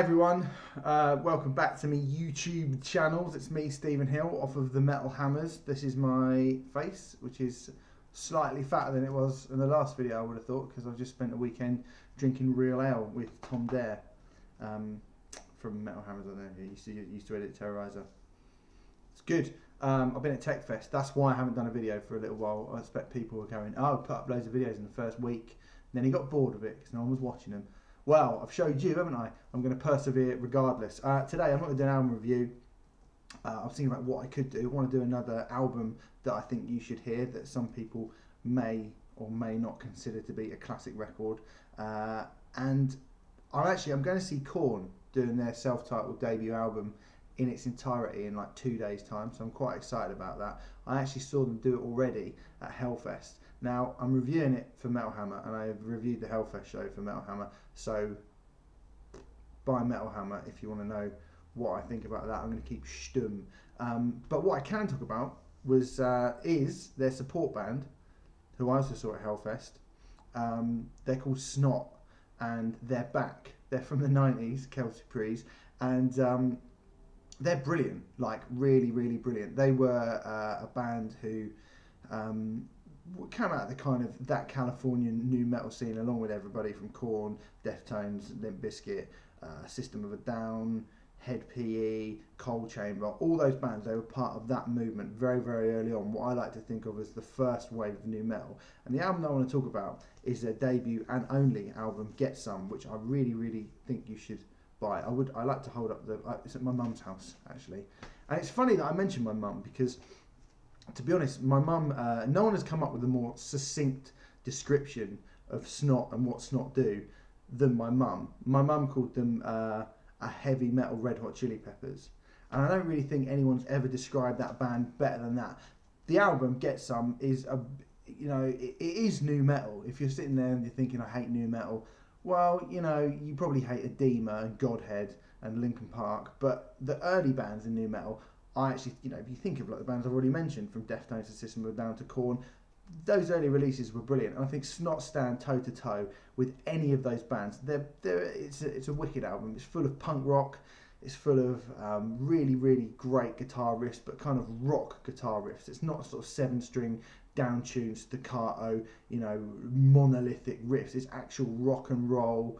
everyone, welcome back to my YouTube channels. It's me, Stephen Hill, off of the Metal Hammers. This is my face, which is slightly fatter than it was in the last video, I would have thought, because I've just spent a weekend drinking real ale with Tom Dare from Metal Hammers. I don't know, he used to edit Terrorizer. It's good. I've been at Tech Fest. That's why I haven't done a video for a little while. I expect people were going, oh, put up loads of videos in the first week. And then he got bored of it because no one was watching them. Well, I've showed you, haven't I? I'm going to persevere regardless. Today, I'm not going to do an album review. I was thinking about what I could do. I want to do another album that I think you should hear, that some people may or may not consider to be a classic record. And I'm going to see Korn doing their self-titled debut album in its entirety in like 2 days' time. So I'm quite excited about that. I actually saw them do it already at Hellfest. Now, I'm reviewing it for Metal Hammer, and I've reviewed the Hellfest show for Metal Hammer, so buy Metal Hammer if you want to know what I think about that. I'm going to keep stum. But what I can talk about is their support band, who I also saw at Hellfest. They're called Snot, and they're back. They're from the 90s, Celtic Breeze, and they're brilliant, like really, really brilliant. They were a band who came out of the kind of that Californian new metal scene, along with everybody from Korn, Deftones, Limp Bizkit, System of a Down, Head PE, Cold Chamber, all those bands. They were part of that movement very, very early on, what I like to think of as the first wave of new metal. And the album that I want to talk about is their debut and only album, Get Some, which I really, really think you should buy. I like to hold up it's at my mum's house, actually. And it's funny that I mentioned my mum, because to be honest, my mum, no one has come up with a more succinct description of Snot and what Snot do than my mum. My mum called them a heavy metal Red Hot Chili Peppers. And I don't really think anyone's ever described that band better than that. The album, Get Some, is it is new metal. If you're sitting there and you're thinking, I hate new metal, well, you probably hate Edema and Godhead and Linkin Park. But the early bands in new metal, I actually, if you think of like the bands I've already mentioned, from Deftones to System of a Down to Korn, those early releases were brilliant. And I think Snot stand toe to toe with any of those bands. It's a wicked album. It's full of punk rock. It's full of really, really great guitar riffs, but kind of rock guitar riffs. It's not sort of 7-string down tuned staccato, monolithic riffs. It's actual rock and roll,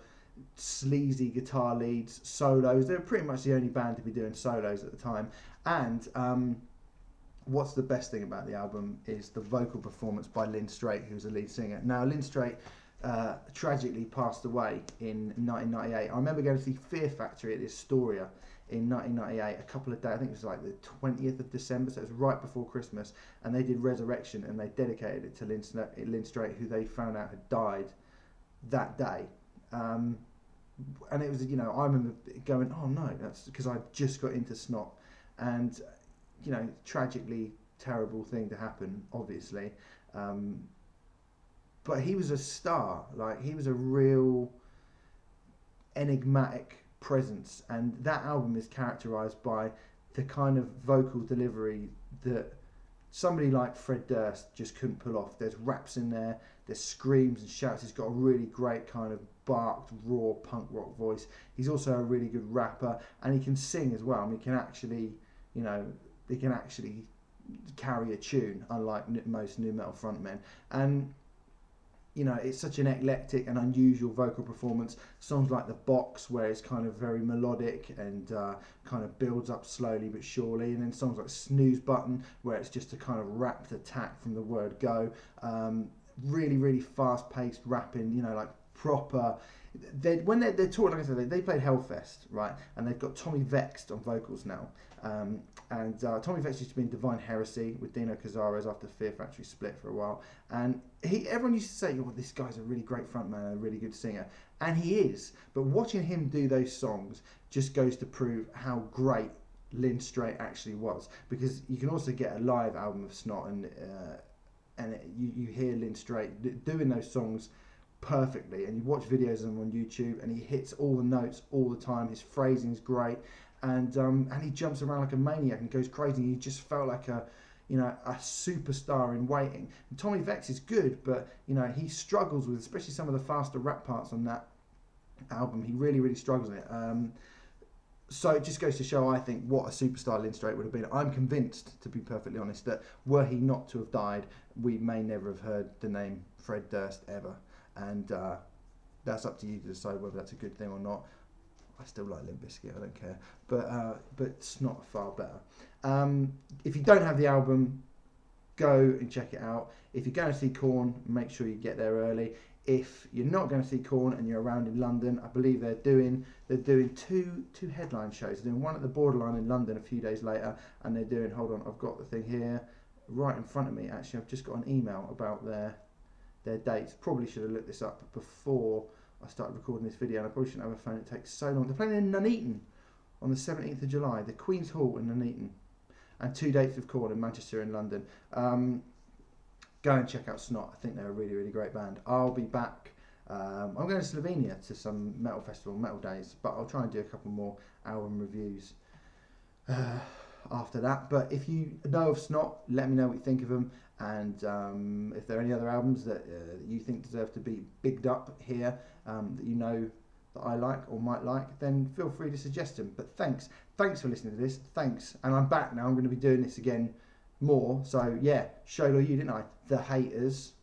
sleazy guitar leads, solos. They were pretty much the only band to be doing solos at the time. And what's the best thing about the album is the vocal performance by Lynn Straight, who's the lead singer. Now, Lynn Straight tragically passed away in 1998. I remember going to see Fear Factory at Astoria in 1998, a couple of days, I think it was like the 20th of December, so it was right before Christmas, and they did Resurrection, and they dedicated it to Lynn Straight, who they found out had died that day. And it was, I remember going, oh no, that's because I just got into Snot. And, tragically terrible thing to happen, obviously. But he was a star. Like, he was a real enigmatic presence. And that album is characterised by the kind of vocal delivery that somebody like Fred Durst just couldn't pull off. There's raps in there, there's screams and shouts. He's got a really great kind of barked, raw punk rock voice. He's also a really good rapper, and he can sing as well. I mean, he can actually, they can actually carry a tune, unlike most new metal frontmen. And it's such an eclectic and unusual vocal performance. Songs like The Box, where it's kind of very melodic and kind of builds up slowly but surely. And then songs like Snooze Button, where it's just a kind of rapt attack from the word go. Really, really fast-paced rapping, like proper. When they're touring, like I said, they played Hellfest, right? And they've got Tommy Vexed on vocals now. And Tommy Vexed used to be in Divine Heresy with Dino Cazares after Fear Factory split for a while. And everyone used to say, oh, this guy's a really great frontman and a really good singer. And he is. But watching him do those songs just goes to prove how great Lynn Straight actually was. Because you can also get a live album of Snot, and you hear Lynn Straight doing those songs perfectly, and you watch videos of him on YouTube, and he hits all the notes all the time. His phrasing is great, and he jumps around like a maniac and goes crazy. He just felt like a superstar in waiting. And Tommy Vex is good, but he struggles with, especially some of the faster rap parts on that album. He really, really struggles in it. So it just goes to show, I think, what a superstar Lynn Strait would have been. I'm convinced, to be perfectly honest, that were he not to have died, we may never have heard the name Fred Durst ever. And that's up to you to decide whether that's a good thing or not. I still like Limp Bizkit, I don't care. But it's not far better. If you don't have the album, go and check it out. If you're going to see Korn, make sure you get there early. If you're not going to see Korn and you're around in London, I believe they're doing two headline shows. They're doing one at the Borderline in London a few days later, and they're doing, hold on, I've got the thing here right in front of me. Actually, I've just got an email about their dates. Probably should have looked this up before I started recording this video, and I probably shouldn't have a phone. It takes so long. They're playing in Nuneaton on the 17th of July, the Queen's Hall in Nuneaton, and 2 dates with Korn in Manchester and London. Go and check out Snot. I think they're a really, really great band. I'll be back. I'm going to Slovenia to some metal festival, Metal Days, but I'll try and do a couple more album reviews after that. But if you know of Snot, let me know what you think of them, and if there are any other albums that you think deserve to be bigged up here, that you know that I like or might like, then feel free to suggest them. But thanks for listening to this. Thanks, and I'm back now. I'm going to be doing this again more. So yeah, showed all you, didn't I? The haters.